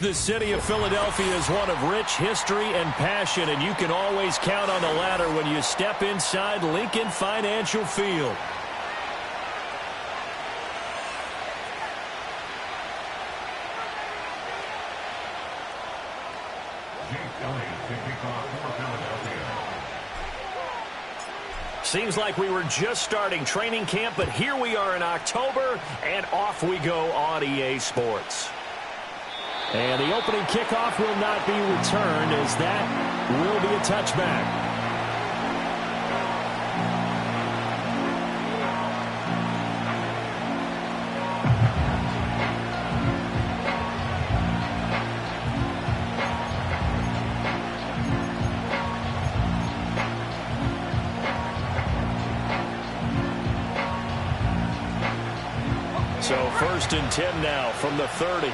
The city of Philadelphia is one of rich history and passion, and you can always count on the ladder when you step inside Lincoln Financial Field. Seems like we were just starting training camp, but here we are in October, and off we go on EA Sports. And the opening kickoff will not be returned, as that will be a touchback. So 1st and 10 now from the 30.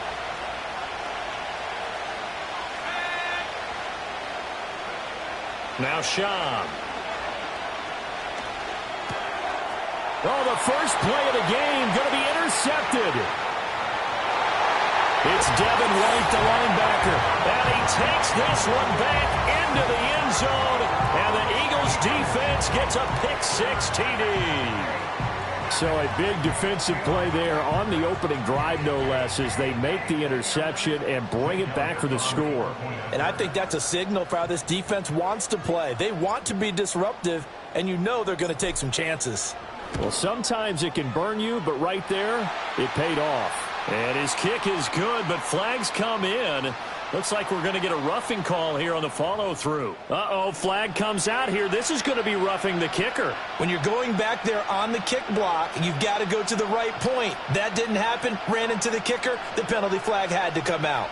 Now Sean. Oh, the first play of the game going to be intercepted. It's Devin White, the linebacker, and he takes this one back into the end zone, and the Eagles defense gets a pick-6 TD. So a big defensive play there on the opening drive, no less, as they make the interception and bring it back for the score. And I think that's a signal for how this defense wants to play. They want to be disruptive, and you know they're going to take some chances. Well, sometimes it can burn you, but right there, it paid off. And his kick is good, but flags come in. Looks like we're going to get a roughing call here on the follow-through. Uh-oh, flag comes out here. This is going to be roughing the kicker. When you're going back there on the kick block, you've got to go to the right point. That didn't happen. Ran into the kicker. The penalty flag had to come out.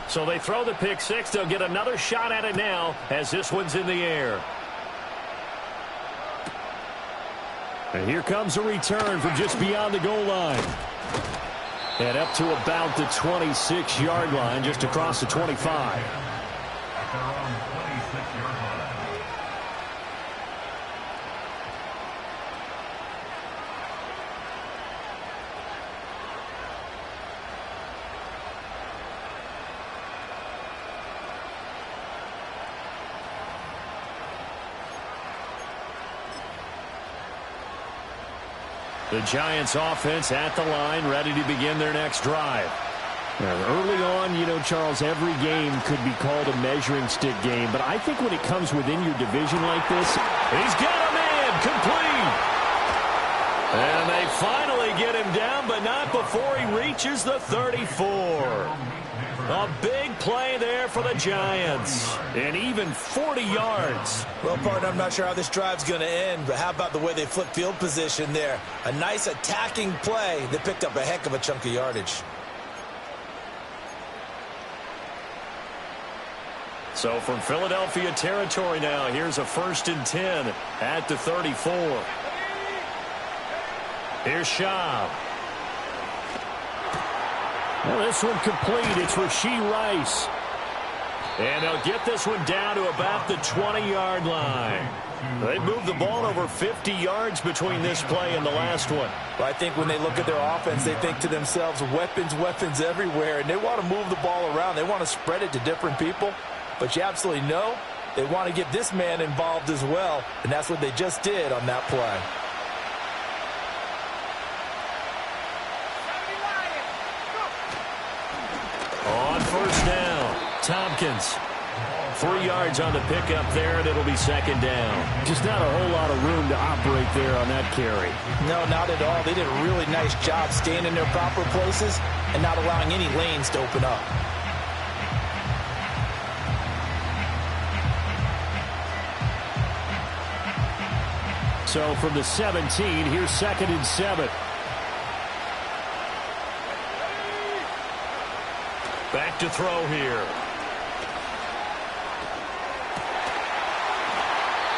So they throw the pick-6. They'll get another shot at it now as this one's in the air. And here comes a return from just beyond the goal line. And up to about the 26-yard line, just across the 25. The Giants offense at the line, ready to begin their next drive. And early on, you know, Charles, every game could be called a measuring stick game. But I think when it comes within your division like this, he's got a man complete. And they finally get him down, but not before he reaches the 34. A big play there for the Giants. And even 40 yards. Well, partner, I'm not sure how this drive's going to end, but how about the way they flip field position there? A nice attacking play that picked up a heck of a chunk of yardage. So from Philadelphia territory now, here's a 1st and 10 at the 34. Here's Schaub. Well, this one complete. It's Rashee Rice. And they'll get this one down to about the 20-yard line. They moved the ball over 50 yards between this play and the last one. Well, I think when they look at their offense, they think to themselves, weapons, weapons everywhere. And they want to move the ball around. They want to spread it to different people. But you absolutely know they want to get this man involved as well. And that's what they just did on that play. On 1st down, Tompkins 3 yards on the pickup there, and it'll be second down. Just not a whole lot of room to operate there on that carry. No, not at all. They did a really nice job staying in their proper places and not allowing any lanes to open up. So from the 17, here's 2nd and 7. Back to throw here.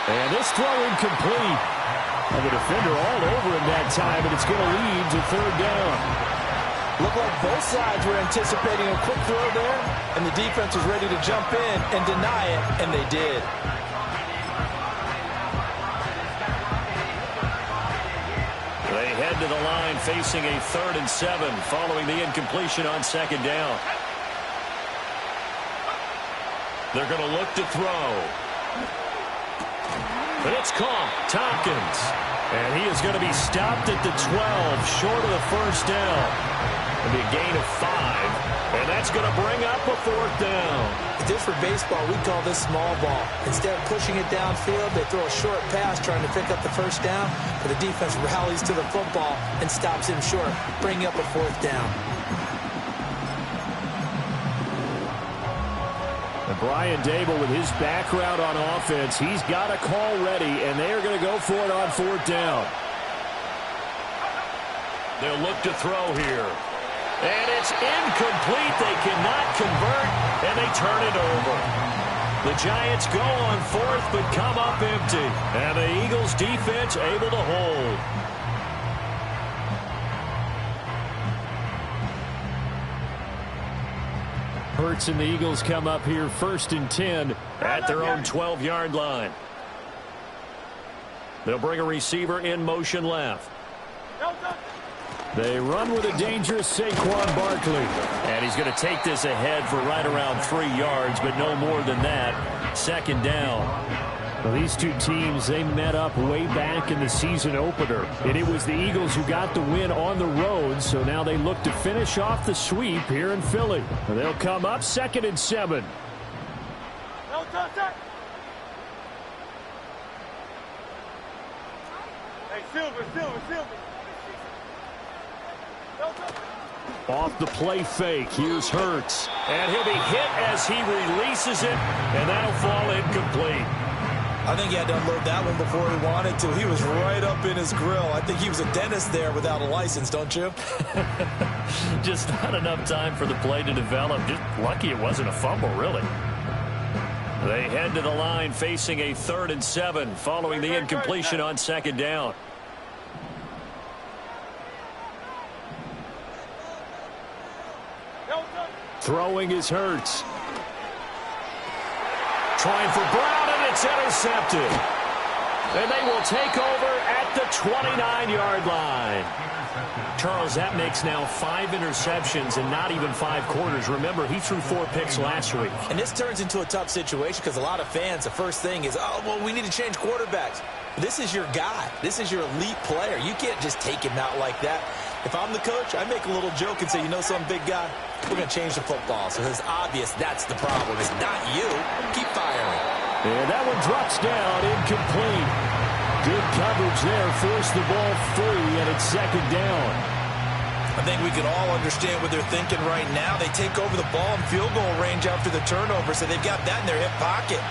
And this throw incomplete. And the defender all over him that time, and it's going to lead to 3rd down. Looked like both sides were anticipating a quick throw there, and the defense was ready to jump in and deny it, and they did. They head to the line facing a 3rd and 7 following the incompletion on 2nd down. They're going to look to throw. And it's caught. Tompkins. And he is going to be stopped at the 12, short of the 1st down. It'll be a gain of 5. And that's going to bring up a 4th down. Just for baseball, we call this small ball. Instead of pushing it downfield, they throw a short pass trying to pick up the 1st down. But the defense rallies to the football and stops him short, bringing up a 4th down. Brian Dable, with his background on offense, he's got a call ready, and they are going to go for it on 4th down. They'll look to throw here. And it's incomplete. They cannot convert, and they turn it over. The Giants go on 4th, but come up empty. And the Eagles defense able to hold. Hurts and the Eagles come up here 1st and 10 at their own 12-yard line. They'll bring a receiver in motion left. They run with a dangerous Saquon Barkley. And he's going to take this ahead for right around 3 yards, but no more than that. 2nd down. Well, these two teams, they met up way back in the season opener. And it was the Eagles who got the win on the road, so now they look to finish off the sweep here in Philly. And they'll come up 2nd and 7. Hey, Silver. Off the play fake, here's Hurts. And he'll be hit as he releases it, and that'll fall incomplete. I think he had to unload that one before he wanted to. He was right up in his grill. I think he was a dentist there without a license, don't you? Just not enough time for the play to develop. Just lucky it wasn't a fumble, really. They head to the line facing a 3rd and 7 following the incompletion on 2nd down. Throwing is Hurts. Trying for Brown, and it's intercepted. And they will take over at the 29-yard line. Charles, that makes now 5 interceptions and not even 5 quarters. Remember, he threw 4 picks last week. And this turns into a tough situation because a lot of fans, the first thing is, oh, well, we need to change quarterbacks. This is your guy. This is your elite player. You can't just take him out like that. If I'm the coach, I make a little joke and say, you know something, big guy? We're going to change the football. So it's obvious that's the problem. It's not you. Keep firing. And that one drops down, incomplete. Good coverage there. Forced the ball free, and it's 2nd down. I think we can all understand what they're thinking right now. They take over the ball in field goal range after the turnover, so they've got that in their hip pocket.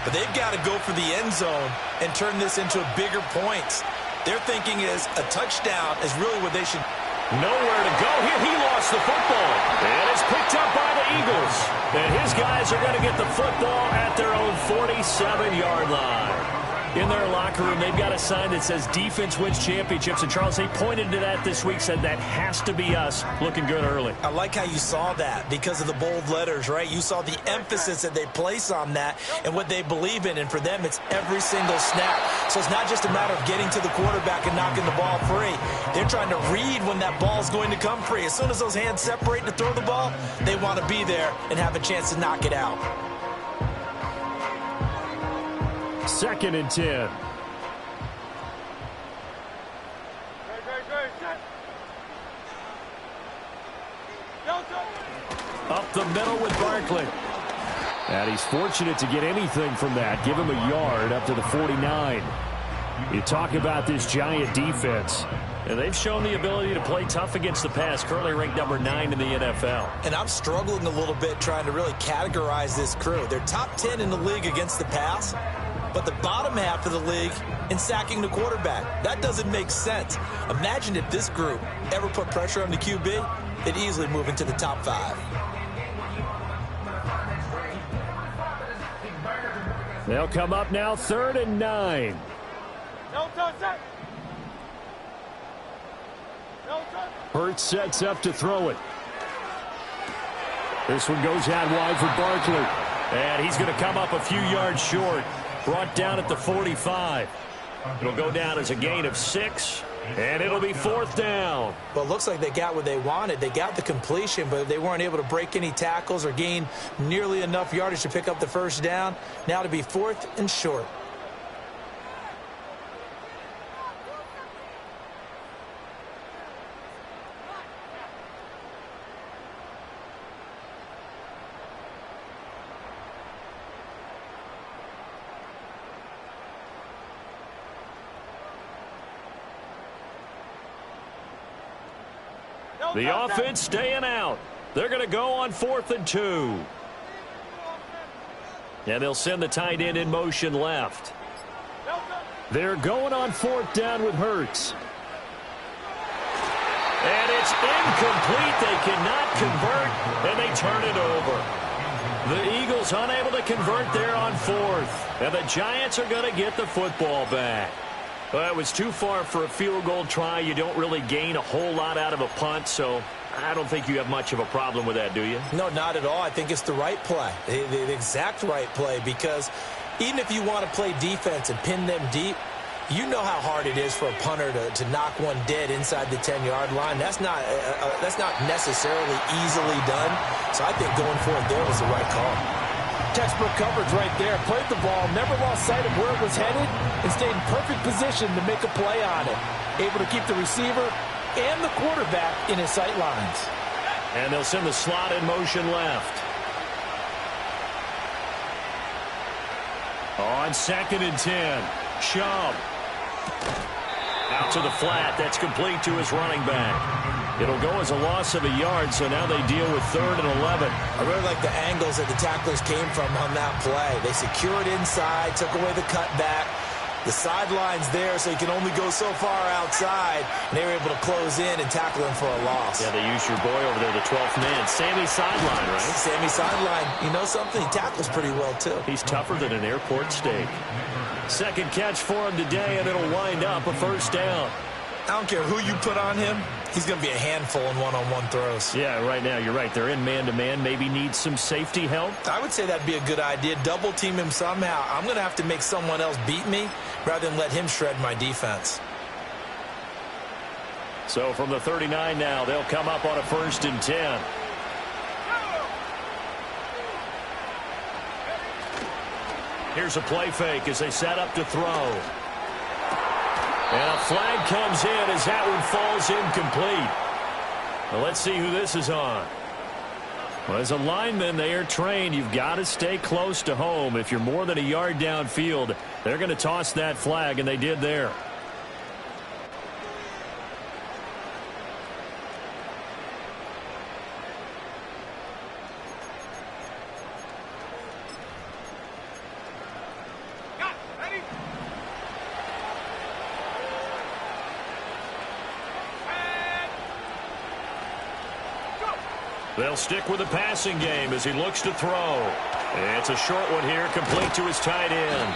But they've got to go for the end zone and turn this into bigger points. Their thinking is a touchdown is really what they should. Nowhere to go here. He lost the football. And it's picked up by the Eagles. And his guys are going to get the football at their own 47-yard line. In their locker room, they've got a sign that says defense wins championships. And, Charles, they pointed to that this week, said that has to be us. Looking good early. I like how you saw that because of the bold letters, right? You saw the emphasis that they place on that and what they believe in. And for them, it's every single snap. So it's not just a matter of getting to the quarterback and knocking the ball free. They're trying to read when that ball's going to come free. As soon as those hands separate to throw the ball, they want to be there and have a chance to knock it out. 2nd and 10. Up the middle with Barkley. And he's fortunate to get anything from that. Give him a yard up to the 49. You talk about this Giant defense. And they've shown the ability to play tough against the pass, currently ranked number 9 in the NFL. And I'm struggling a little bit trying to really categorize this crew. They're top 10 in the league against the pass, but the bottom half of the league in sacking the quarterback. That doesn't make sense. Imagine if this group ever put pressure on the QB, they'd easily move into the top 5. They'll come up now 3rd and 9. No touch that. No touch. Hurts sets up to throw it. This one goes out wide for Barkley. And he's going to come up a few yards short. Brought down at the 45. It'll go down as a gain of 6. And it'll be 4th down. Well, it looks like they got what they wanted. They got the completion, but they weren't able to break any tackles or gain nearly enough yardage to pick up the first down. Now to be 4th and short. The offense staying out. They're going to go on 4th and 2. And they'll send the tight end in motion left. They're going on 4th down with Hurts. And it's incomplete. They cannot convert, and they turn it over. The Eagles unable to convert there on 4th. And the Giants are going to get the football back. Well, it was too far for a field goal try. You don't really gain a whole lot out of a punt, so I don't think you have much of a problem with that, do you? No, not at all. I think it's the right play, the exact right play, because even if you want to play defense and pin them deep, you know how hard it is for a punter to knock one dead inside the 10-yard line. That's not necessarily easily done, so I think going for it there was the right call. Textbook coverage right there. Played the ball, never lost sight of where it was headed, and stayed in perfect position to make a play on it. Able to keep the receiver and the quarterback in his sight lines. And they'll send the slot in motion left. On 2nd and 10, Chubb. Out to the flat. That's complete to his running back. It'll go as a loss of a yard, so now they deal with 3rd and 11. I really like the angles that the tacklers came from on that play. They secured inside, took away the cutback. The sideline's there, so you can only go so far outside. And they were able to close in and tackle him for a loss. Yeah, they used your boy over there, the 12th man. Sammy sideline, right? Sammy sideline. You know something? He tackles pretty well, too. He's tougher than an airport steak. Second catch for him today, and it'll wind up a 1st down. I don't care who you put on him. He's going to be a handful in one-on-one throws. Yeah, right now, you're right. They're in man-to-man. Maybe need some safety help. I would say that'd be a good idea. Double team him somehow. I'm going to have to make someone else beat me rather than let him shred my defense. So from the 39 now, they'll come up on a 1st and 10. Here's a play fake as they set up to throw. And a flag comes in as that one falls incomplete. Well, let's see who this is on. Well, as a lineman, they are trained. You've got to stay close to home. If you're more than a yard downfield, they're going to toss that flag, and they did there. They'll stick with the passing game as he looks to throw. It's a short one here, complete to his tight end.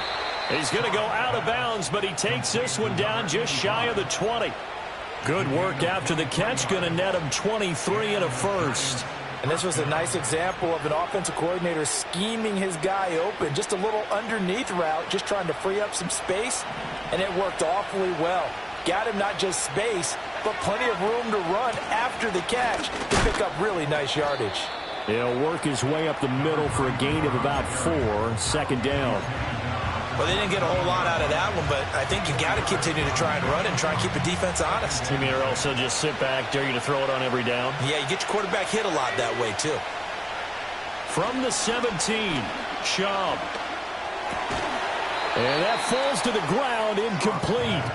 He's going to go out of bounds, but he takes this one down just shy of the 20. Good work after the catch, going to net him 23 and a 1st. And this was a nice example of an offensive coordinator scheming his guy open. Just a little underneath route, just trying to free up some space, and it worked awfully well. Got him not just space, but plenty of room to run after the catch to pick up really nice yardage. He'll work his way up the middle for a gain of about 4, 2nd down. Well, they didn't get a whole lot out of that one, but I think you got to continue to try and run and try and keep the defense honest. You mean, or else they'll just sit back, dare you to throw it on every down? Yeah, you get your quarterback hit a lot that way, too. From the 17, Chubb. And that falls to the ground, incomplete.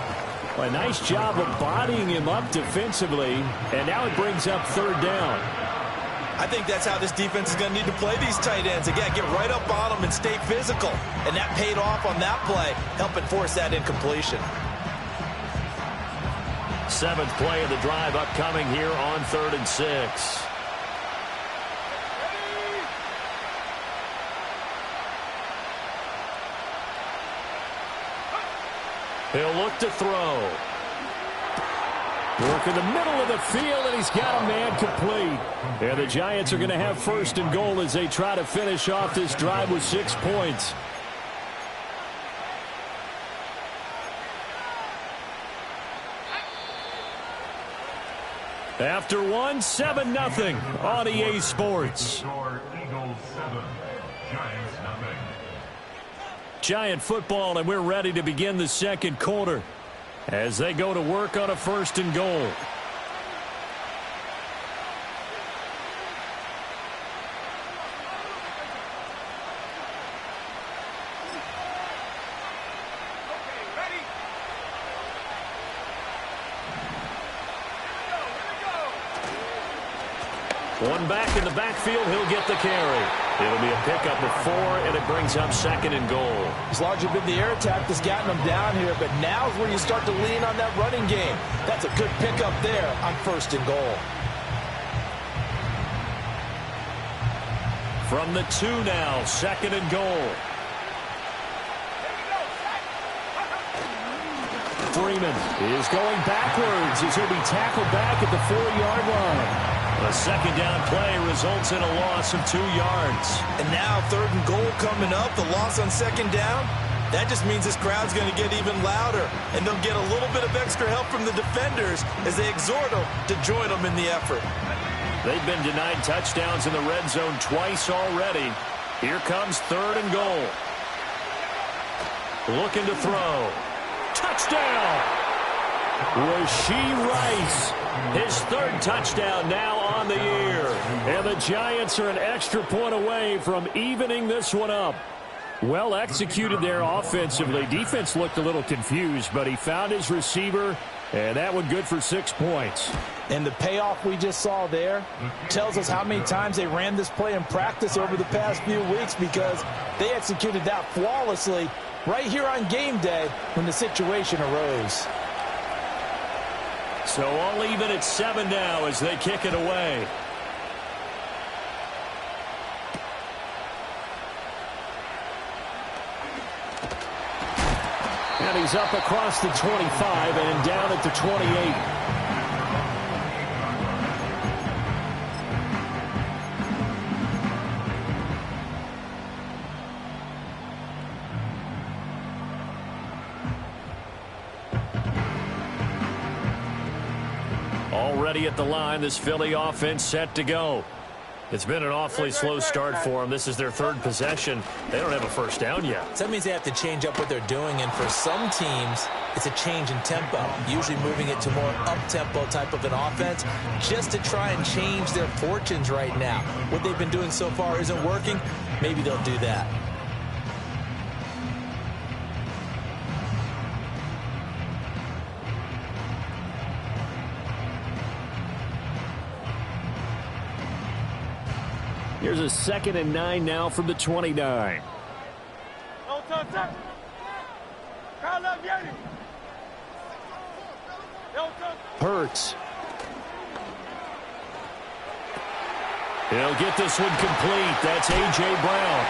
A nice job of bodying him up defensively, and now it brings up third down. I think that's how this defense is going to need to play these tight ends. Again, get right up on them and stay physical. And that paid off on that play, helping force that incompletion. 7th play of the drive upcoming here on 3rd and 6. He'll look to throw. Work in the middle of the field, and he's got a man complete. And the Giants are going to have 1st and goal as they try to finish off this drive with 6 points. After 1, 7-0 on EA Sports. Eagles 7, Giants nothing. Giant football, and we're ready to begin the 2nd quarter as they go to work on a 1st and goal. One back in the backfield, he'll get the carry. It'll be a pickup of 4, and it brings up 2nd and goal. It's largely been the air attack that's gotten them down here, but now's where you start to lean on that running game. That's a good pickup there on 1st and goal. From the 2 now, 2nd and goal. Freeman is going backwards as he'll be tackled back at the 4-yard line. A 2nd down play results in a loss of 2 yards. And now 3rd and goal coming up, the loss on 2nd down. That just means this crowd's going to get even louder, and they'll get a little bit of extra help from the defenders as they exhort them to join them in the effort. They've been denied touchdowns in the red zone twice already. Here comes 3rd and goal. Looking to throw. Touchdown! Rashee Rice, his 3rd touchdown now on the year. And the Giants are an extra point away from evening this one up. Well executed there offensively. Defense looked a little confused, but he found his receiver, and that one good for 6 points. And the payoff we just saw there tells us how many times they ran this play in practice over the past few weeks, because they executed that flawlessly right here on game day when the situation arose. So all even at 7 now as they kick it away. And he's up across the 25 and down at the 28. Already at the line, this Philly offense set to go. It's been an awfully slow start for them. This is their 3rd possession. They don't have a 1st down yet. So that means they have to change up what they're doing, and for some teams, it's a change in tempo, usually moving it to more up-tempo type of an offense just to try and change their fortunes right now. What they've been doing so far isn't working. Maybe they'll do that. Here's a 2nd and 9 now from the 29. Hurts. He'll get this one complete. That's A.J. Brown.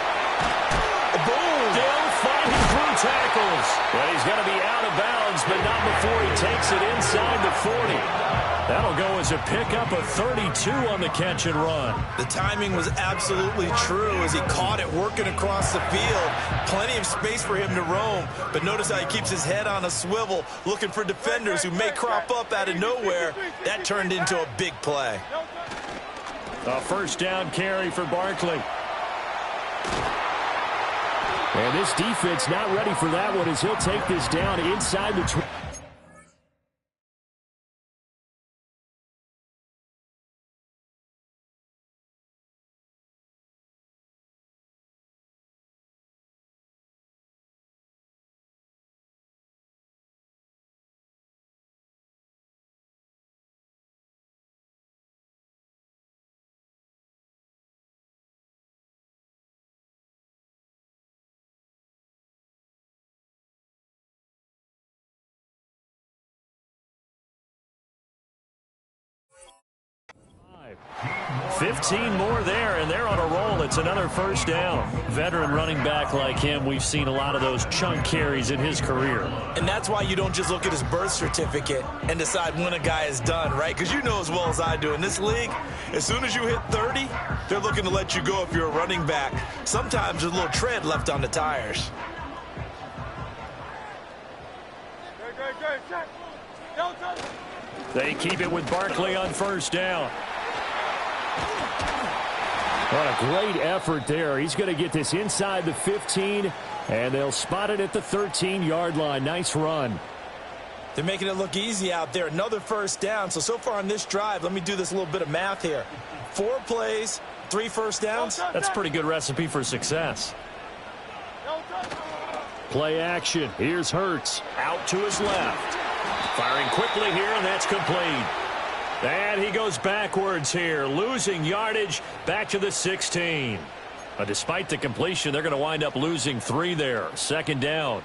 Boom! Still fighting through tackles. Well, he's going to be out of bounds, but not before he takes it inside the 40. That'll go as a pickup of 32 on the catch and run. The timing was absolutely true as he caught it working across the field. Plenty of space for him to roam, but notice how he keeps his head on a swivel, looking for defenders who may crop up out of nowhere. That turned into a big play. A 1st down carry for Barkley. And this defense not ready for that one as he'll take this down inside the 15 more there, and they're on a roll. It's another first down. Veteran running back like him, we've seen a lot of those chunk carries in his career. And that's why you don't just look at his birth certificate and decide when a guy is done, right? Because you know as well as I do, in this league, as soon as you hit 30, they're looking to let you go if you're a running back. Sometimes there's a little tread left on the tires. They keep it with Barkley on first down. What a great effort there. He's going to get this inside the 15, and they'll spot it at the 13-yard line. Nice run. They're making it look easy out there. Another first down. So far on this drive, let me do this little bit of math here. 4 plays, 3 first downs. That's a pretty good recipe for success. Play action. Here's Hurts. Out to his left. Firing quickly here, and that's complete. And he goes backwards here, losing yardage back to the 16. But despite the completion, they're going to wind up losing 3 there. Second down.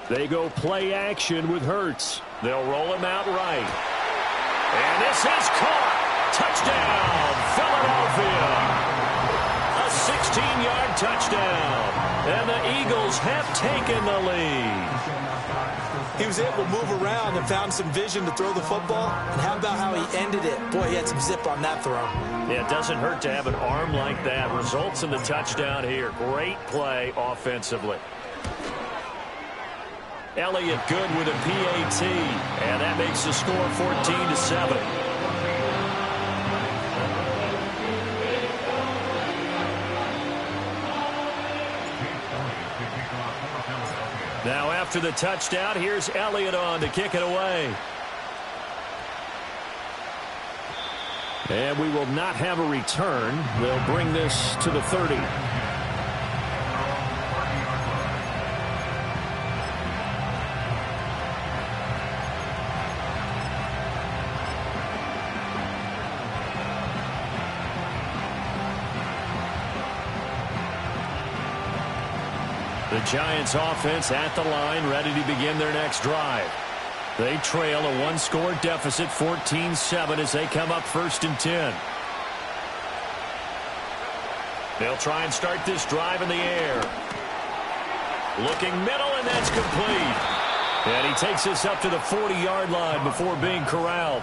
They go play action with Hurts. They'll roll him out right. And this is caught. Touchdown, Philadelphia. A 16-yard touchdown. And the Eagles have taken the lead. He was able to move around and found some vision to throw the football. And how about how he ended it? Boy, he had some zip on that throw. Yeah, it doesn't hurt to have an arm like that. Results in the touchdown here. Great play offensively. Elliott good with a PAT. And that makes the score 14-7. Now after the touchdown, here's Elliott on to kick it away. And we will not have a return. They'll bring this to the 30. The Giants offense at the line, ready to begin their next drive. They trail a 1-score deficit, 14-7, as they come up 1st and 10. They'll try and start this drive in the air. Looking middle, and that's complete. And he takes this up to the 40-yard line before being corralled.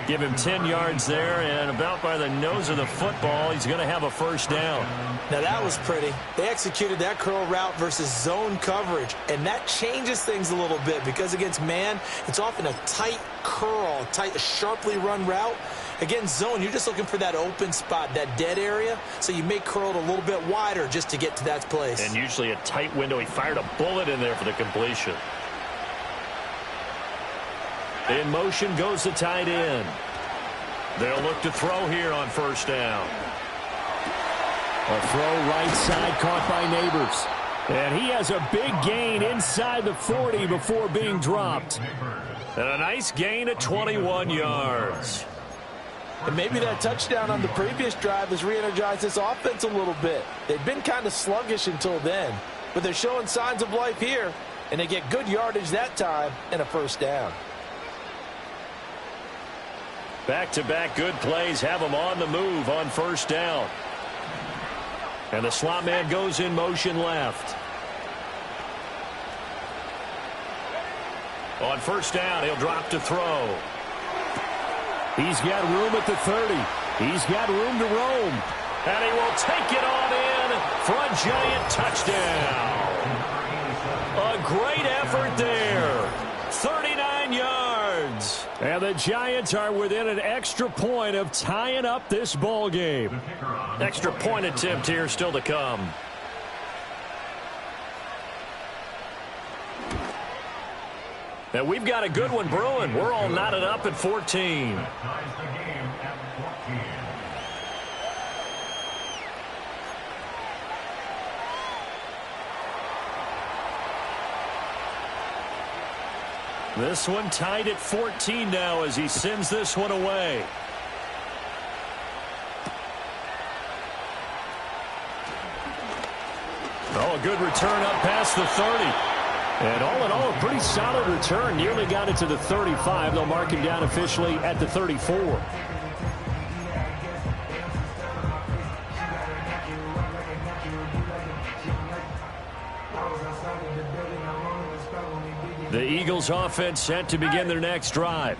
Give him 10 yards there, and about by the nose of the football, he's going to have a first down. Now that was pretty. They executed that curl route versus zone coverage, and that changes things a little bit because against man, it's often a tight curl, tight, sharply run route. Against zone, you're just looking for that open spot, that dead area, so you may curl it a little bit wider just to get to that place. And usually a tight window. He fired a bullet in there for the completion. In motion goes the tight end. They'll look to throw here on first down. A throw right side caught by Neighbors. And he has a big gain inside the 40 before being dropped. And a nice gain at 21 yards. And maybe that touchdown on the previous drive has re-energized this offense a little bit. They've been kind of sluggish until then, but they're showing signs of life here, and they get good yardage that time and a first down. Back-to-back good plays have them on the move on first down. And the slot man goes in motion left. On first down, he'll drop to throw. He's got room at the 30. He's got room to roam. And he will take it on in for a giant touchdown. A great effort there. 39 yards. And the Giants are within an extra point of tying up this ball game. Extra point attempt here still to come. And we've got a good one brewing. We're all knotted up at 14. This one tied at 14 now as he sends this one away. good return up past the 30. And all in all, a pretty solid return. Nearly got it to the 35. They'll mark him down officially at the 34. The Eagles offense set to begin their next drive.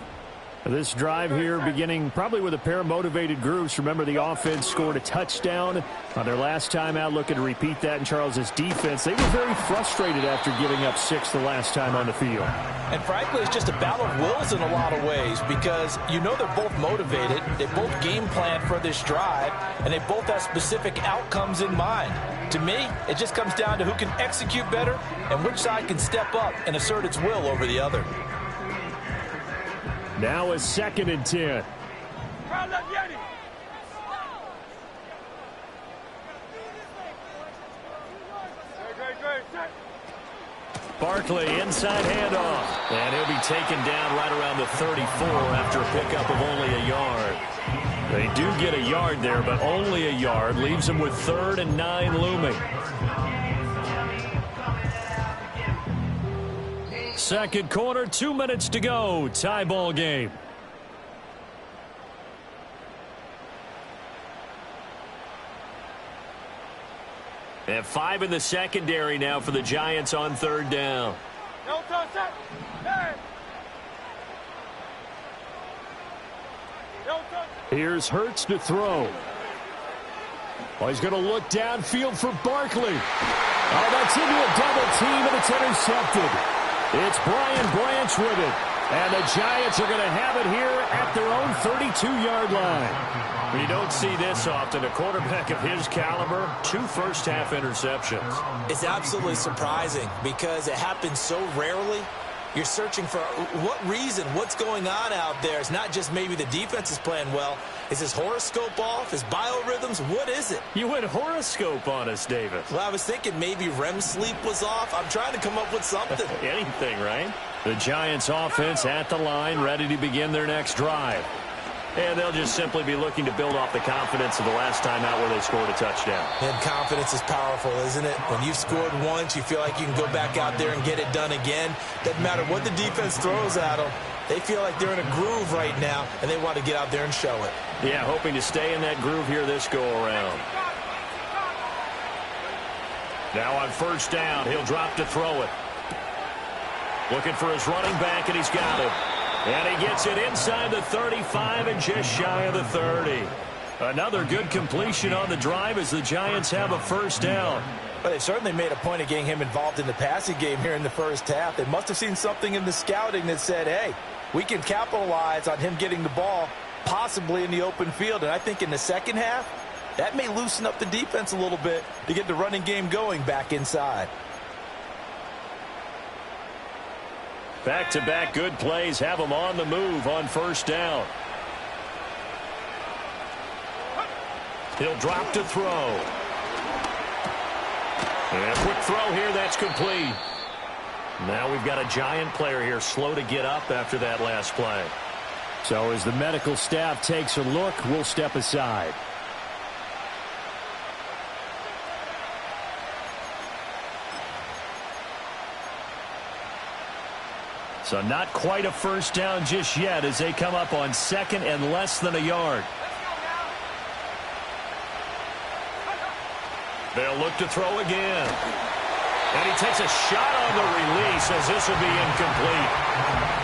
This drive here beginning probably with a pair of motivated groups. Remember, the offense scored a touchdown on their last time out, looking to repeat that in Charles's defense. They were very frustrated after giving up 6 the last time on the field. And frankly, it's just a battle of wills in a lot of ways because you know they're both motivated. They both game plan for this drive, and they both have specific outcomes in mind. To me, it just comes down to who can execute better and which side can step up and assert its will over the other. Now a 2nd and 10. Barkley inside handoff. And he'll be taken down right around the 34 after a pickup of only a yard. They do get a yard there, but only a yard. Leaves them with 3rd and 9 looming. Second quarter, 2 minutes to go. Tie ball game. And 5 in the secondary now for the Giants on 3rd down. Here's Hurts to throw. Oh, he's going to look downfield for Barkley. Oh, that's into a double team, and it's intercepted. It's Brian Branch with it. And the Giants are going to have it here at their own 32-yard line. You don't see this often. A quarterback of his caliber, 2 first-half interceptions. It's absolutely surprising because it happens so rarely. You're searching for what reason, what's going on out there. It's not just maybe the defense is playing well. Is his horoscope off? His biorhythms? What is it? You went horoscope on us, David. Well, I was thinking maybe REM sleep was off. I'm trying to come up with something. Anything, right? The Giants offense at the line, ready to begin their next drive. And they'll just simply be looking to build off the confidence of the last time out where they scored a touchdown. And confidence is powerful, isn't it? When you've scored once, you feel like you can go back out there and get it done again. Doesn't matter what the defense throws at them. They feel like they're in a groove right now, and they want to get out there and show it. Yeah, hoping to stay in that groove here this go-around. Now on 1st down, he'll drop to throw it. Looking for his running back, and he's got it. And he gets it inside the 35 and just shy of the 30. Another good completion on the drive as the Giants have a 1st down. Well, they certainly made a point of getting him involved in the passing game here in the 1st half. They must have seen something in the scouting that said, hey, we can capitalize on him getting the ball possibly in the open field. And I think in the 2nd half, that may loosen up the defense a little bit to get the running game going back inside. Back-to-back good plays have them on the move on 1st down. He'll drop to throw. And a quick throw here, that's complete. Now we've got a Giant player here slow to get up after that last play. So as the medical staff takes a look, we'll step aside. So not quite a 1st down just yet as they come up on 2nd and less than a yard. They'll look to throw again. And he takes a shot on the release as this will be incomplete.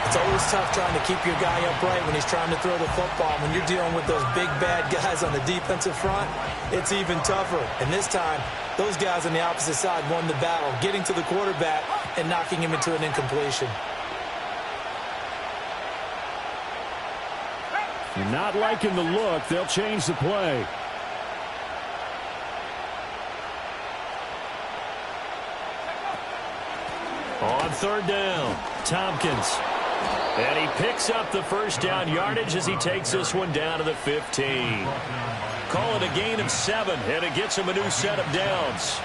It's always tough trying to keep your guy upright when he's trying to throw the football. When you're dealing with those big, bad guys on the defensive front, it's even tougher. And this time, those guys on the opposite side won the battle, getting to the quarterback and knocking him into an incompletion. Not liking the look. They'll change the play. On 3rd down, Tompkins. And he picks up the 1st down yardage as he takes this one down to the 15. Call it a gain of 7, and it gets him a new set of downs.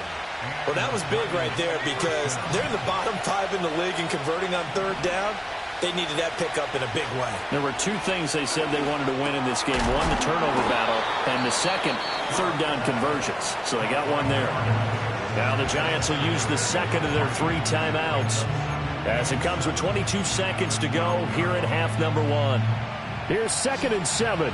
Well, that was big right there because they're in the bottom 5 in the league and converting on 3rd down. They needed that pickup in a big way. There were 2 things they said they wanted to win in this game. One, the turnover battle, and the second, 3rd down conversions. So they got one there. Now the Giants will use the second of their 3 timeouts as it comes with 22 seconds to go here at half number 1. Here's 2nd and 7.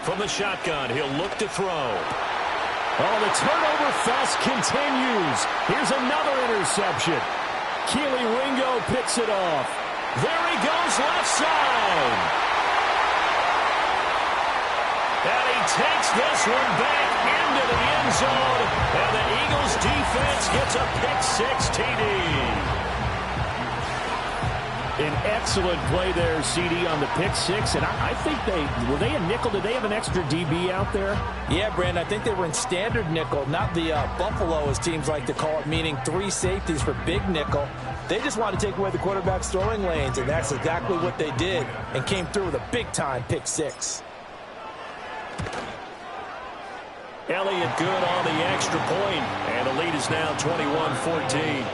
From the shotgun, he'll look to throw. Oh, the turnover fest continues. Here's another interception. Keely Ringo picks it off. There he goes, left side. And he takes this one back into the end zone. And the Eagles defense gets a pick-6 TD. An excellent play there, CD, on the pick-6. And I think were they a nickel? Did they have an extra DB out there? Yeah, Brandon, I think they were in standard nickel, not the Buffalo, as teams like to call it, meaning 3 safeties for big nickel. They just wanted to take away the quarterback's throwing lanes, and that's exactly what they did, and came through with a big-time pick-6. Elliott good on the extra point, and the lead is now 21-14.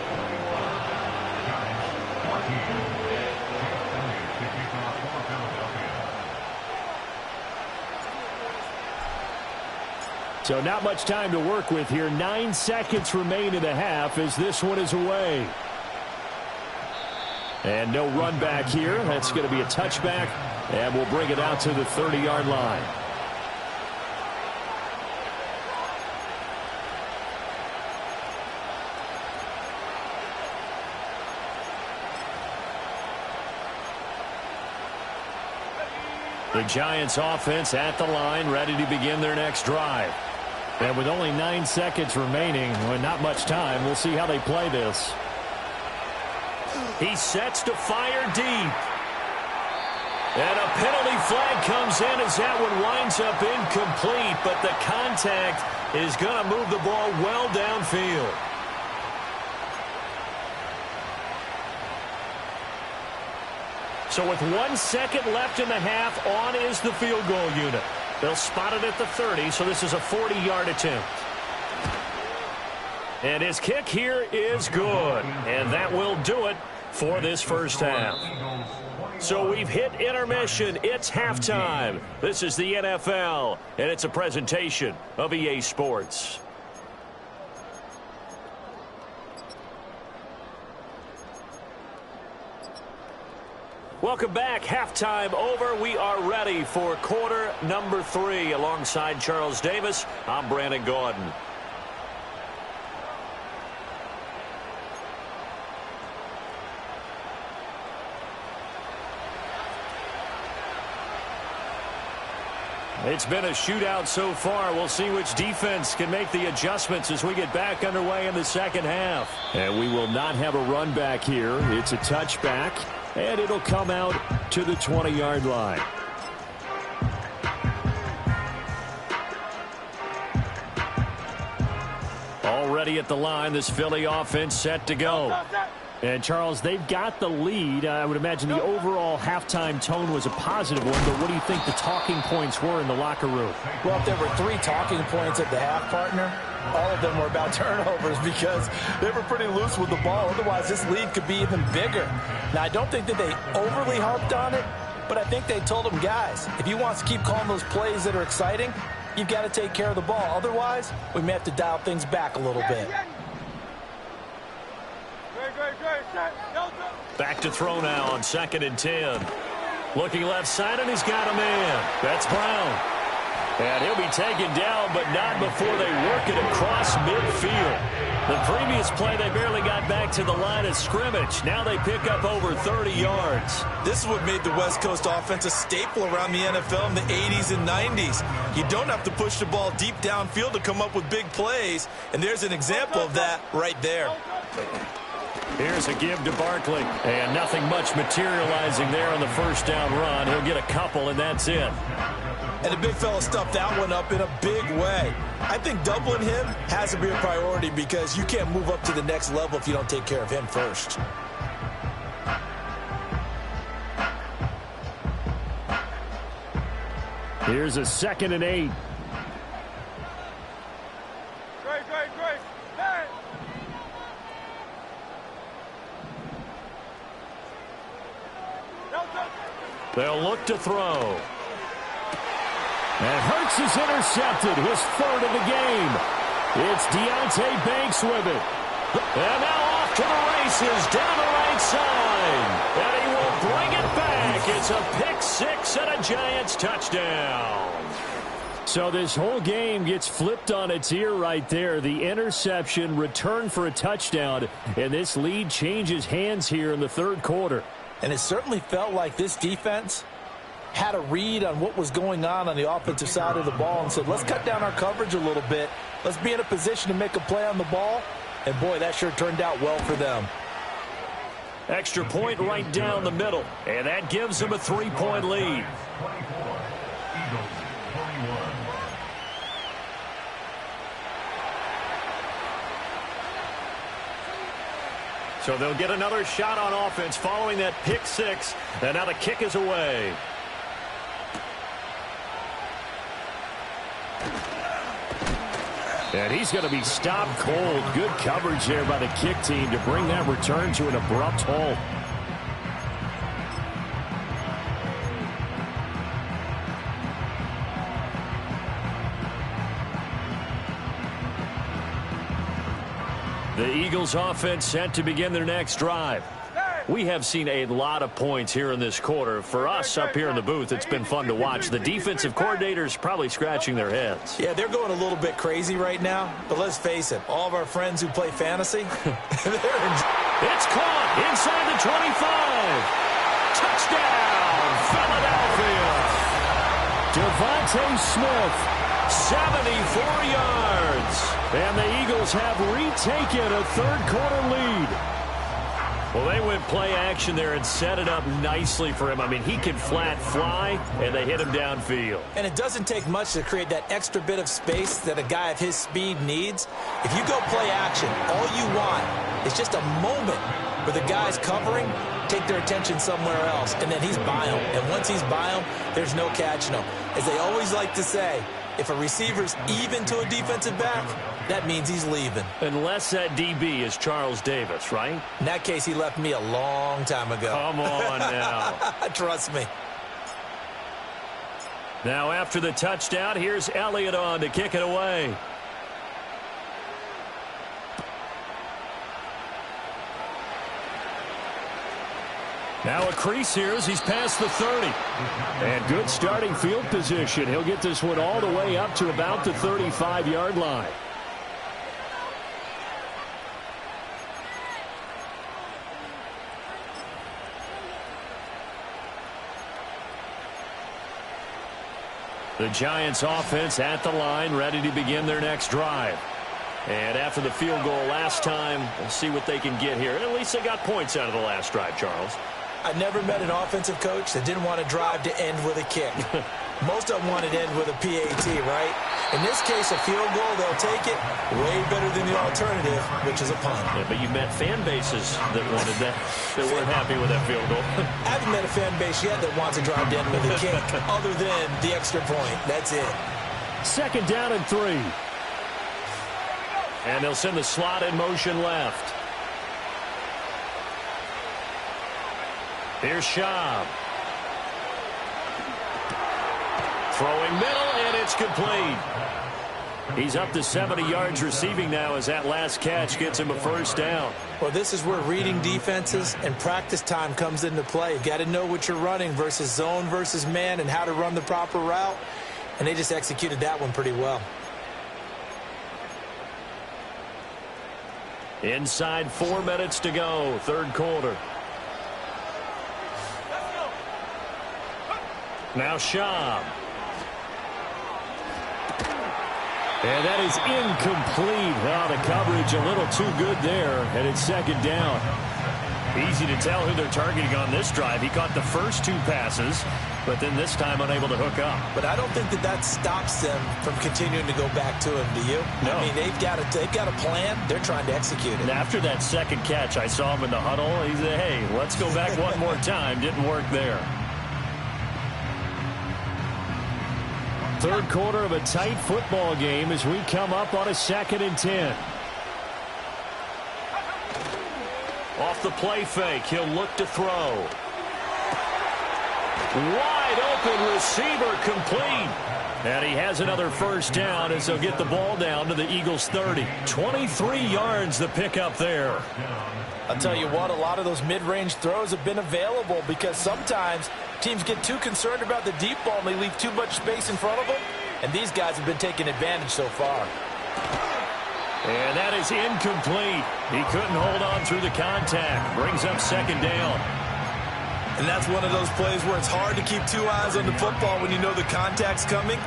So not much time to work with here. 9 seconds remain in the half as this one is away. And no run back here. That's going to be a touchback, and we'll bring it out to the 30-yard line. The Giants offense at the line, ready to begin their next drive. And with only 9 seconds remaining, well, not much time, we'll see how they play this. He sets to fire deep. And a penalty flag comes in as that one winds up incomplete, but the contact is going to move the ball well downfield. So with 1 second left in the half, on is the field goal unit. They'll spot it at the 30, so this is a 40-yard attempt. And his kick here is good. And that will do it for this first half. So we've hit intermission. It's halftime. This is the NFL, and it's a presentation of EA Sports. Welcome back. Halftime over. We are ready for quarter number 3. Alongside Charles Davis, I'm Brandon Gordon. It's been a shootout so far. We'll see which defense can make the adjustments as we get back underway in the second half. And we will not have a run back here. It's a touchback. And it'll come out to the 20-yard line. Already at the line, this Philly offense set to go. And, Charles, they've got the lead. I would imagine the overall halftime tone was a positive one, but what do you think the talking points were in the locker room? Well, if there were 3 talking points at the half, partner, all of them were about turnovers because they were pretty loose with the ball. Otherwise, this lead could be even bigger. Now, I don't think that they overly harped on it, but I think they told them, guys, if you want to keep calling those plays that are exciting, you've got to take care of the ball. Otherwise, we may have to dial things back a little bit. Back to throw now on 2nd and 10. Looking left side, and he's got a man. That's Brown. And he'll be taken down, but not before they work it across midfield. The previous play, they barely got back to the line of scrimmage. Now they pick up over 30 yards. This is what made the West Coast offense a staple around the NFL in the 80s and 90s. You don't have to push the ball deep downfield to come up with big plays, and there's an example of that right there. Here's a give to Barkley, and nothing much materializing there on the first down run. He'll get a couple, and that's it. And the big fella stuffed that one up in a big way. I think doubling him has to be a priority because you can't move up to the next level if you don't take care of him first. Here's a 2nd and 8. Great. Hey! They'll look to throw. And Hurts is intercepted, his third of the game. It's Deonte Banks with it. And now off to the races, down the right side. And he will bring it back. It's a pick six and a Giants touchdown. So this whole game gets flipped on its ear right there. The interception, return for a touchdown, and this lead changes hands here in the third quarter. And it certainly felt like this defense had a read on what was going on the offensive side of the ball and said, let's cut down our coverage a little bit. Let's be in a position to make a play on the ball. And, boy, that sure turned out well for them. Extra point right down the middle, and that gives them a 3-point lead. So they'll get another shot on offense following that pick six, and now the kick is away. And he's going to be stopped cold. Good coverage there by the kick team to bring that return to an abrupt halt. The Eagles offense set to begin their next drive. We have seen a lot of points here in this quarter. For us up here in the booth, it's been fun to watch. The defensive coordinators probably scratching their heads. Yeah, they're going a little bit crazy right now. But let's face it, all of our friends who play fantasy, it's caught inside the 25. Touchdown, Philadelphia. Devontae Smith, 74 yards. And the Eagles have retaken a third-quarter lead. Well, they went play action there and set it up nicely for him. I mean, he can flat fly, and they hit him downfield. And it doesn't take much to create that extra bit of space that a guy of his speed needs. If you go play action, all you want is just a moment where the guy's covering, take their attention somewhere else, and then he's by him. And once he's by him, there's no catching him. As they always like to say, if a receiver's even to a defensive back, that means he's leaving. Unless that DB is Charles Davis, right? In that case, he left me a long time ago. Come on now. Trust me. Now after the touchdown, here's Elliott on to kick it away. Now a crease here as he's past the 30. And good starting field position. He'll get this one all the way up to about the 35-yard line. The Giants offense at the line, ready to begin their next drive. And after the field goal last time, we'll see what they can get here. At least they got points out of the last drive, Charles. I never met an offensive coach that didn't want to drive to end with a kick. Most of them wanted to end with a PAT, right? In this case, a field goal, they'll take it. Way better than the alternative, which is a punt. Yeah, but you met fan bases that wanted that, that weren't happy with that field goal. I haven't met a fan base yet that wants to drive to end with a kick, other than the extra point. That's it. Second down and 3. And they'll send the slot in motion left. Here's Schaub. Throwing middle, and it's complete. He's up to 70 yards receiving now as that last catch gets him a first down. Well, this is where reading defenses and practice time comes into play. You've got to know what you're running versus zone versus man and how to run the proper route. And they just executed that one pretty well. Inside 4 minutes to go, third quarter. Now Schaub. And that is incomplete. Oh, the coverage a little too good there, and it's second down. Easy to tell who they're targeting on this drive. He caught the first 2 passes, but then this time unable to hook up. But I don't think that stops them from continuing to go back to him, do you? No. I mean, they've got a plan. They're trying to execute it. And after that second catch, I saw him in the huddle. He said, hey, let's go back one more time. Didn't work there. Third quarter of a tight football game as we come up on a 2nd and 10. Off the play fake, he'll look to throw. Wide open receiver complete. And he has another first down as they'll get the ball down to the Eagles' 30. 23 yards the pickup there. I'll tell you what, a lot of those mid-range throws have been available because sometimes teams get too concerned about the deep ball and they leave too much space in front of them. And these guys have been taking advantage so far. And that is incomplete. He couldn't hold on through the contact. Brings up second down. And that's one of those plays where it's hard to keep two eyes on the football when you know the contact's coming,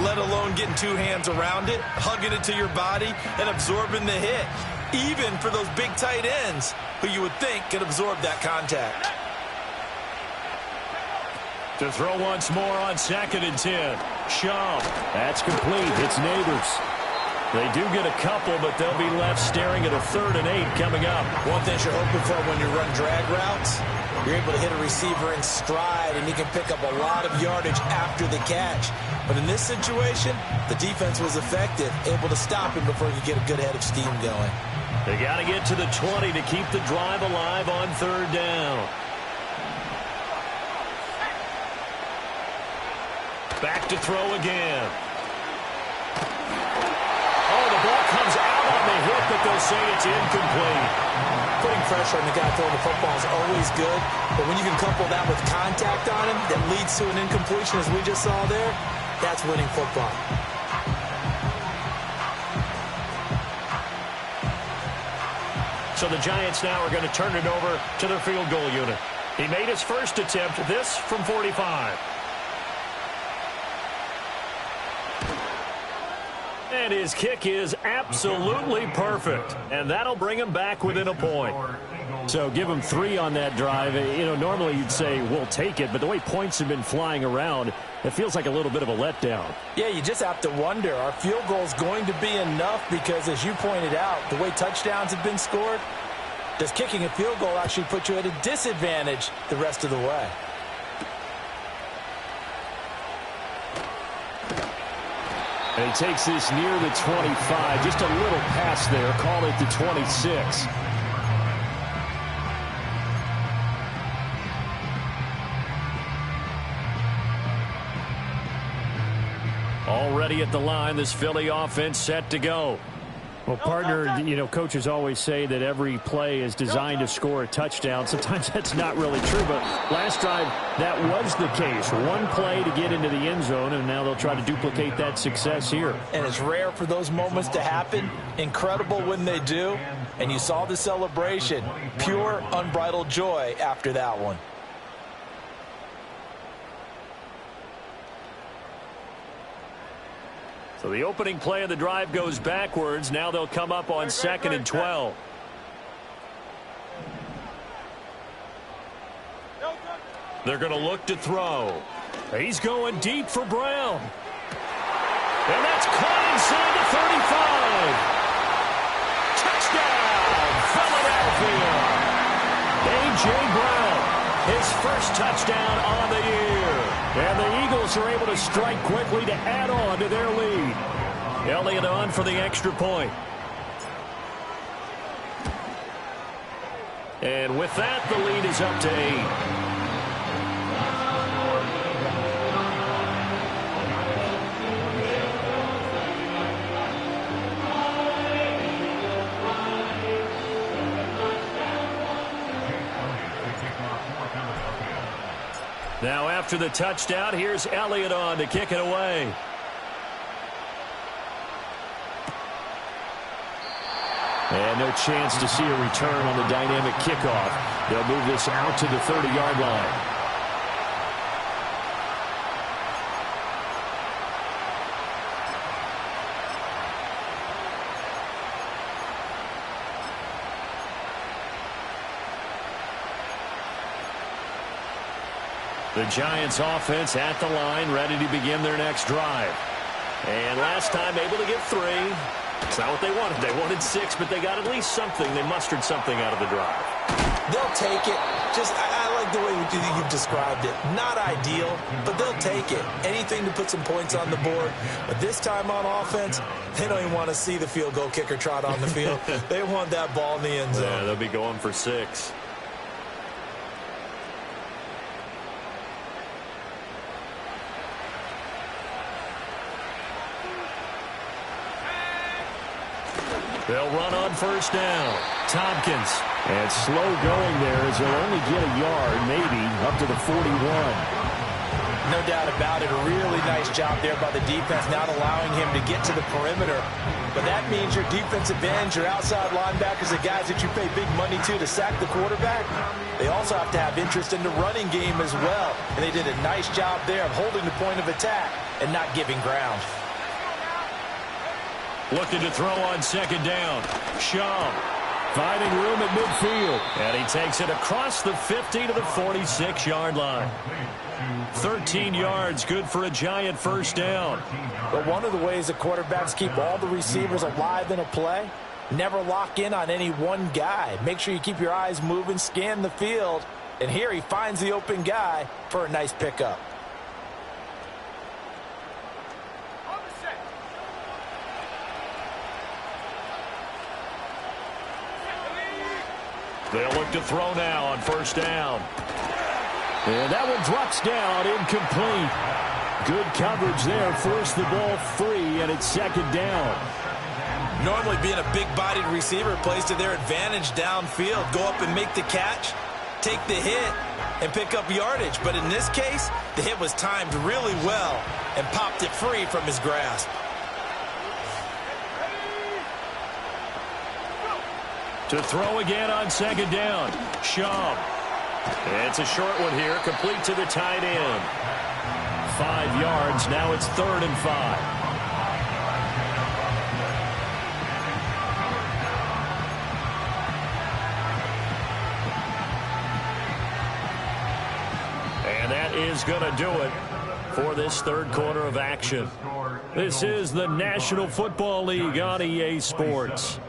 let alone getting two hands around it, hugging it to your body, and absorbing the hit. Even for those big tight ends who you would think could absorb that contact. To throw once more on 2nd and 10. Shaw. That's complete. It's Neighbors. They do get a couple, but they'll be left staring at a 3rd and 8 coming up. One thing you're hoping for when you run drag routes, you're able to hit a receiver in stride, and he can pick up a lot of yardage after the catch. But in this situation, the defense was effective, able to stop him before he could get a good head of steam going. They got to get to the 20 to keep the drive alive on 3rd down. Back to throw again. Oh, the ball comes out on the hit, but they'll say it's incomplete. Putting pressure on the guy throwing the football is always good, but when you can couple that with contact on him that leads to an incompletion, as we just saw there, that's winning football. So the Giants now are going to turn it over to their field goal unit. He made his first attempt, this from 45. And his kick is absolutely perfect. And that'll bring him back within a point. So give him 3 on that drive. You know, normally you'd say, we'll take it. But the way points have been flying around, it feels like a little bit of a letdown. Yeah, you just have to wonder, are field goals going to be enough? Because as you pointed out, the way touchdowns have been scored, does kicking a field goal actually put you at a disadvantage the rest of the way? And he takes this near the 25. Just a little pass there. Call it the 26. Already at the line, this Philly offense set to go. Well, partner, you know, coaches always say that every play is designed to score a touchdown. Sometimes that's not really true, but last drive, that was the case. One play to get into the end zone, and now they'll try to duplicate that success here. And it's rare for those moments to happen. Incredible when they do. And you saw the celebration. Pure, unbridled joy after that one. So the opening play of the drive goes backwards. Now they'll come up on 2nd and 12. They're going to look to throw. He's going deep for Brown. And that's caught inside the 35. Touchdown, Philadelphia. A.J. Brown, his first touchdown on the year. And the Eagles are able to strike quickly to add on to their lead. Elliott on for the extra point. And with that, the lead is up to 8. Now after the touchdown, here's Elliott on to kick it away. And no chance to see a return on the dynamic kickoff. They'll move this out to the 30-yard line. The Giants offense at the line, ready to begin their next drive. And last time able to get 3. It's not what they wanted. They wanted 6, but they got at least something. They mustered something out of the drive. They'll take it. I like the way you've described it. Not ideal, but they'll take it. Anything to put some points on the board. But this time on offense, they don't even want to see the field goal kicker trot on the field. They want that ball in the end zone. Yeah, they'll be going for 6. They'll run on first down. Tompkins. And slow going there as he'll only get a yard, maybe, up to the 41. No doubt about it. A really nice job there by the defense, not allowing him to get to the perimeter. But that means your defensive ends, your outside linebackers, the guys that you pay big money to sack the quarterback, they also have to have interest in the running game as well. And they did a nice job there of holding the point of attack and not giving ground. Looking to throw on second down. Shaw finding room at midfield. And he takes it across the 50 to the 46-yard line. 13 yards, good for a Giant first down. But one of the ways the quarterbacks keep all the receivers alive in a play, never lock in on any one guy. Make sure you keep your eyes moving, scan the field. And here he finds the open guy for a nice pickup. They'll look to throw now on first down. And that one drops down, incomplete. Good coverage there, forced the ball free, and it's second down. Normally being a big-bodied receiver plays to their advantage downfield. Go up and make the catch, take the hit, and pick up yardage. But in this case, the hit was timed really well and popped it free from his grasp. To throw again on second down. Shaw. It's a short one here, complete to the tight end. 5 yards, now it's 3rd and 5. And that is going to do it for this third quarter of action. This is the National Football League on EA Sports.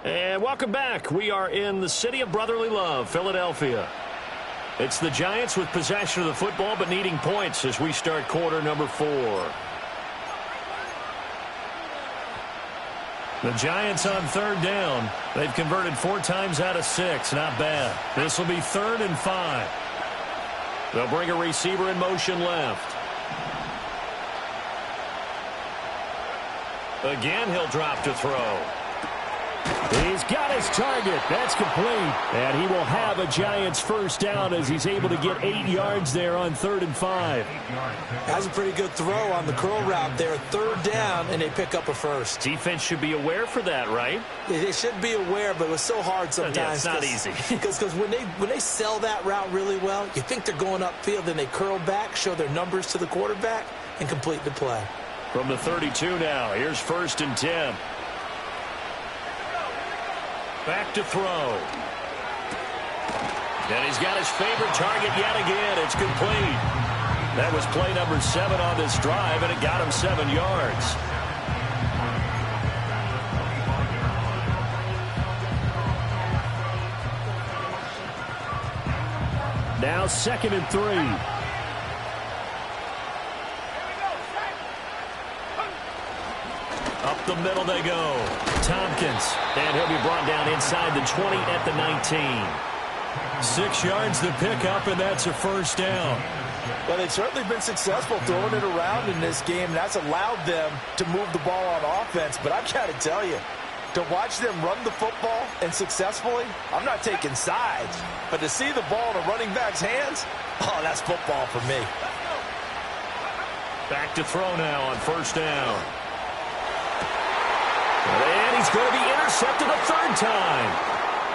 And welcome back. We are in the city of brotherly love, Philadelphia. It's the Giants with possession of the football but needing points as we start quarter number 4. The Giants on third down. They've converted 4 times out of 6. Not bad. This will be 3rd and 5. They'll bring a receiver in motion left. Again, he'll drop to throw. He's got his target. That's complete. And he will have a Giants first down as he's able to get 8 yards there on 3rd and 5. That's a pretty good throw on the curl route there. 3rd down, and they pick up a first. Defense should be aware for that, right? They should be aware, but it was so hard sometimes. Yeah, it's not easy. Because when they sell that route really well, you think they're going upfield, then they curl back, show their numbers to the quarterback, and complete the play. From the 32 now, here's 1st and 10. Back to throw. And he's got his favorite target yet again. It's complete. That was play number 7 on this drive, and it got him 7 yards. Now 2nd and 3. Up the middle they go. Tompkins. And he'll be brought down inside the 20 at the 19. 6 yards to pick up, and that's a first down. Well, they've certainly been successful throwing it around in this game, and that's allowed them to move the ball on offense. But I've got to tell you, to watch them run the football and successfully, I'm not taking sides. But to see the ball in a running back's hands, oh, that's football for me. Back to throw now on first down. And he's going to be intercepted a 3rd time.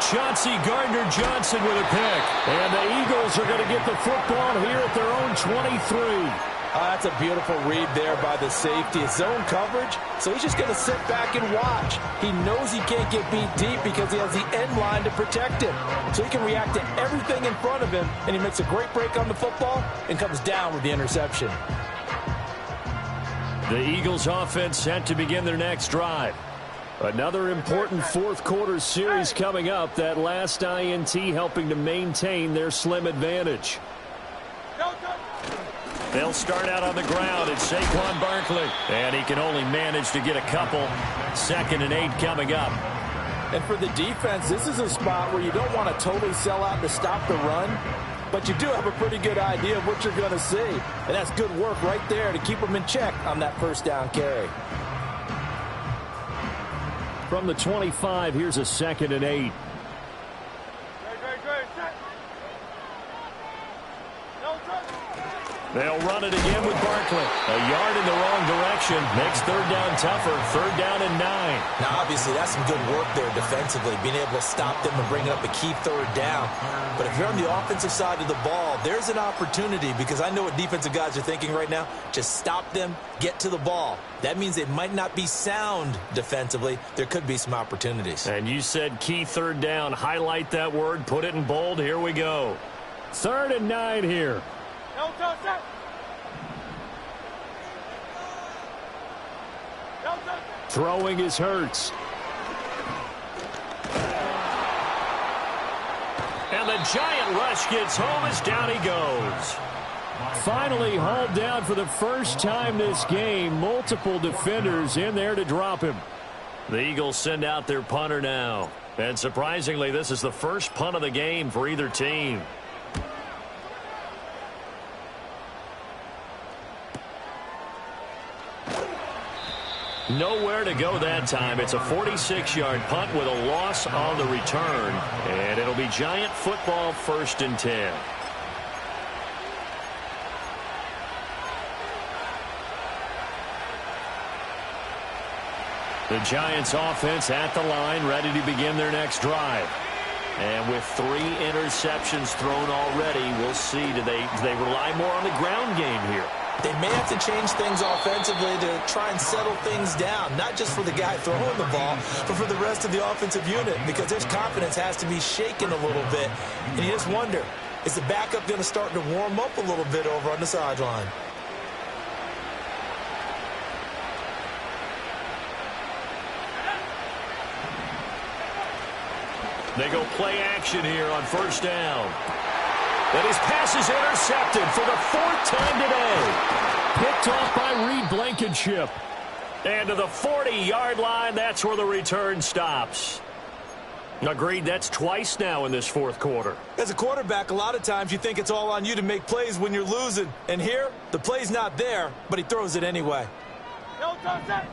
Chauncey Gardner-Johnson with a pick. And the Eagles are going to get the football here at their own 23. That's a beautiful read there by the safety. It's zone coverage, so he's just going to sit back and watch. He knows he can't get beat deep because he has the end line to protect him. So he can react to everything in front of him, and he makes a great break on the football and comes down with the interception. The Eagles offense set to begin their next drive. Another important 4th quarter series coming up. That last INT helping to maintain their slim advantage. They'll start out on the ground. It's Saquon Barkley. And he can only manage to get a couple. 2nd and 8 coming up. And for the defense, this is a spot where you don't want to totally sell out to stop the run. But you do have a pretty good idea of what you're going to see. And that's good work right there to keep them in check on that first down carry. From the 25, here's a 2nd and 8. They'll run it again with Barkley. A yard in the wrong direction. Makes 3rd down tougher. 3rd down and 9. Now, obviously, that's some good work there defensively, being able to stop them and bring up a key 3rd down. But if you're on the offensive side of the ball, there's an opportunity, because I know what defensive guys are thinking right now. Just stop them, get to the ball. That means they might not be sound defensively. There could be some opportunities. And you said key 3rd down. Highlight that word. Put it in bold. Here we go. 3rd and 9 here. No touch that. No touch. Throwing is Hurts. And the giant rush gets home as down he goes. Finally hauled down for the first time this game. Multiple defenders in there to drop him. The Eagles send out their punter now. And surprisingly, this is the first punt of the game for either team. Nowhere to go that time. It's a 46-yard punt with a loss on the return. And it'll be Giant football, 1st and 10. The Giants offense at the line, ready to begin their next drive. And with 3 interceptions thrown already, we'll see. Do they rely more on the ground game here? They may have to change things offensively to try and settle things down, not just for the guy throwing the ball, but for the rest of the offensive unit, because their confidence has to be shaken a little bit. And you just wonder, is the backup going to start to warm up a little bit over on the sideline? They go play action here on 1st down. And his pass is intercepted for the 4th time today. Picked off by Reed Blankenship. And to the 40-yard line, that's where the return stops. Agreed, that's twice now in this 4th quarter. As a quarterback, a lot of times you think it's all on you to make plays when you're losing. And here, the play's not there, but he throws it anyway. No touch that.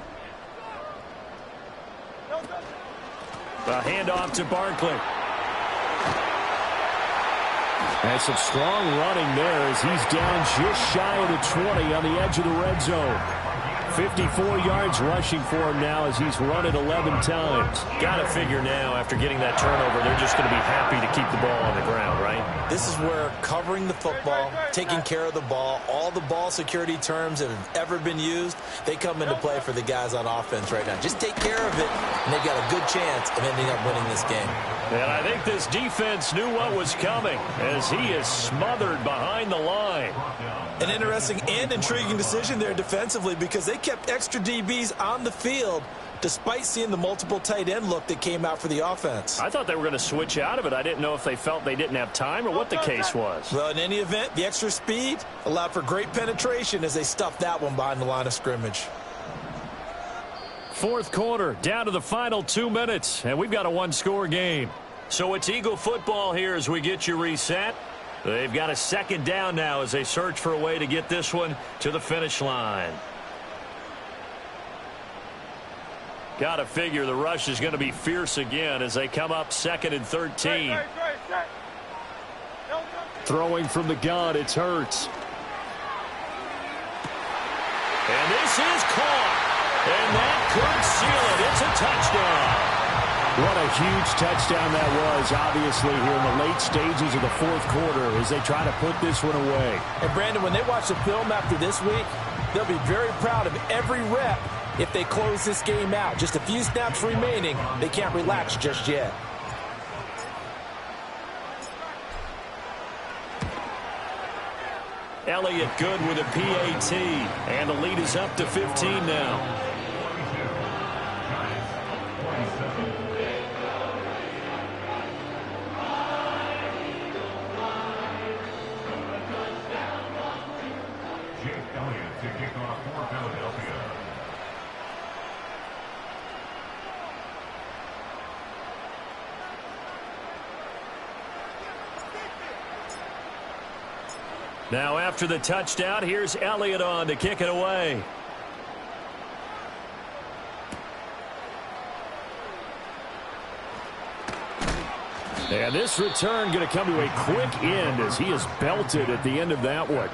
No touch. The handoff to Barkley. And some strong running there as he's down just shy of the 20 on the edge of the red zone. 54 yards rushing for him now as he's run it 11 times. Got to figure now, after getting that turnover, they're just going to be happy to keep the ball on the ground, right? This is where covering the football, taking care of the ball, all the ball security terms that have ever been used, they come into play for the guys on offense right now. Just take care of it, and they've got a good chance of ending up winning this game. And I think this defense knew what was coming as he is smothered behind the line. An interesting and intriguing decision there defensively, because they kept extra DBs on the field despite seeing the multiple tight end look that came out for the offense. I thought they were going to switch out of it. I didn't know if they felt they didn't have time or what the case was. Well, in any event, the extra speed allowed for great penetration as they stuffed that one behind the line of scrimmage. 4th quarter, down to the final 2 minutes, and we've got a 1-score game. So it's Eagle football here as we get you reset. They've got a 2nd down now as they search for a way to get this one to the finish line. Got to figure the rush is going to be fierce again as they come up 2nd and 13. Throwing from the gun, it's Hurts. And this is caught. And that could seal it. It's a touchdown. What a huge touchdown that was, obviously, here in the late stages of the 4th quarter as they try to put this one away. And, Brandon, when they watch the film after this week, they'll be very proud of every rep if they close this game out. Just a few snaps remaining. They can't relax just yet. Elliott good with a PAT, and the lead is up to 15 now. Now after the touchdown, here's Elliott on to kick it away. And this return going to come to a quick end as he is belted at the end of that one.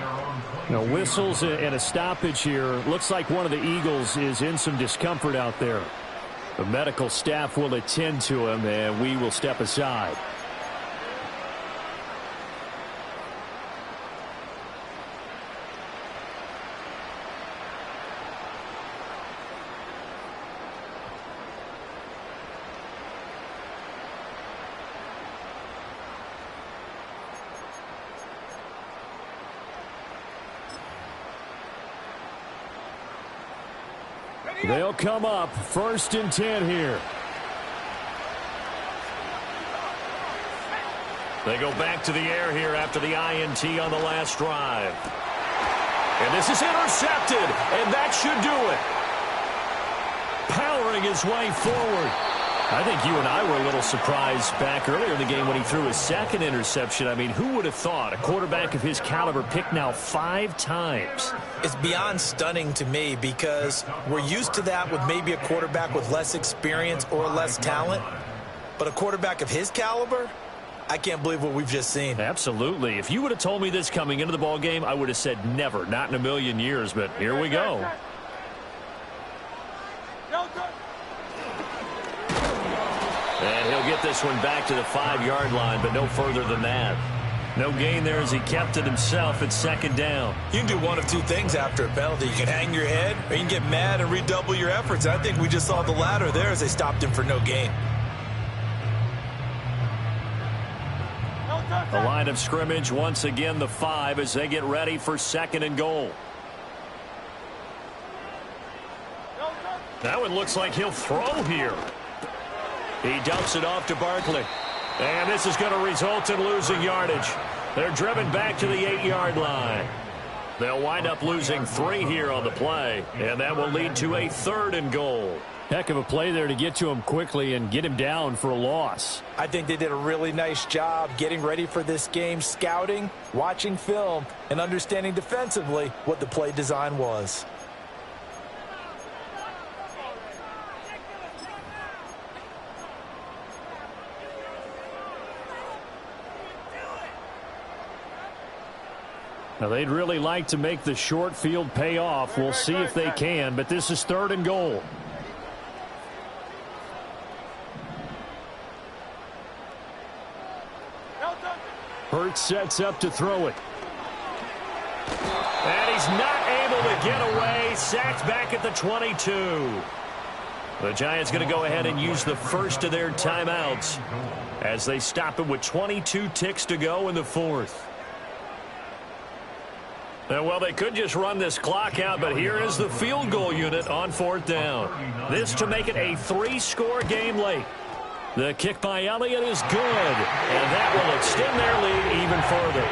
Now, whistles and a stoppage here. Looks like one of the Eagles is in some discomfort out there. The medical staff will attend to him, and we will step aside. They'll come up 1st and 10 here. They go back to the air here after the INT on the last drive. And this is intercepted, and that should do it. Powering his way forward. I think you and I were a little surprised back earlier in the game when he threw his second interception. I mean, who would have thought a quarterback of his caliber picked now 5 times? It's beyond stunning to me because we're used to that with maybe a quarterback with less experience or less talent. But a quarterback of his caliber, I can't believe what we've just seen. Absolutely. If you would have told me this coming into the ball game, I would have said never, not in a million years. But here we go. And he'll get this one back to the 5-yard line, but no further than that. No gain there as he kept it himself at 2nd down. You can do one of 2 things after a penalty. You can hang your head or you can get mad and redouble your efforts. I think we just saw the latter there as they stopped him for no gain. The line of scrimmage, once again, the 5 as they get ready for 2nd and goal. That one looks like he'll throw here. He dumps it off to Barkley. And this is going to result in losing yardage. They're driven back to the 8-yard line. They'll wind up losing 3 here on the play, and that will lead to a 3rd and goal. Heck of a play there to get to him quickly and get him down for a loss. I think they did a really nice job getting ready for this game, scouting, watching film, and understanding defensively what the play design was. Now, they'd really like to make the short field pay off. We'll see if they can, but this is 3rd and goal. Hurts sets up to throw it. And he's not able to get away. Sacked back at the 22. The Giants going to go ahead and use the first of their timeouts as they stop it with 22 ticks to go in the 4th. Well, they could just run this clock out, but here is the field goal unit on 4th down. This to make it a 3-score game late. The kick by Elliott is good, and that will extend their lead even further.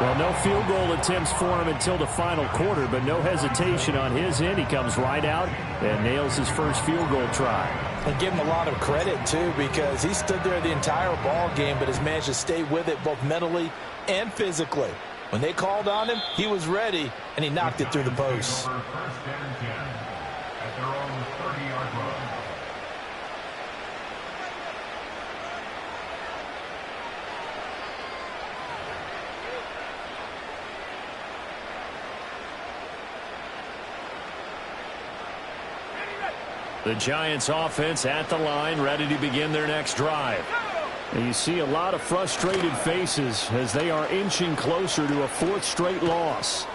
Well, no field goal attempts for him until the final quarter, but no hesitation on his end. He comes right out and nails his first field goal try. And give him a lot of credit, too, because he stood there the entire ball game, but has managed to stay with it both mentally and physically. When they called on him, he was ready, and he knocked it through the posts. The Giants offense at the line, ready to begin their next drive. And you see a lot of frustrated faces as they are inching closer to a 4th straight loss.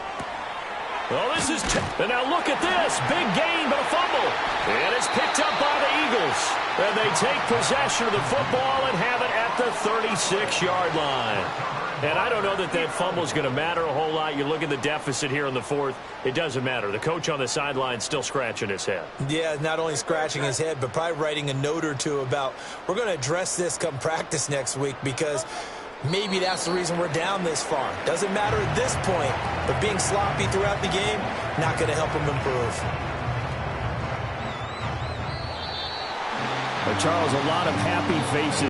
Well, this is and now look at this. Big gain, but a fumble. And it's picked up by the Eagles. And they take possession of the football and have it at the 36-yard line. And I don't know that that fumble is going to matter a whole lot. You look at the deficit here in the 4th. It doesn't matter. The coach on the sideline still scratching his head. Yeah, not only scratching his head, but probably writing a note or 2 about we're going to address this come practice next week because maybe that's the reason we're down this far. Doesn't matter at this point, but being sloppy throughout the game, not going to help him improve. But Charles, a lot of happy faces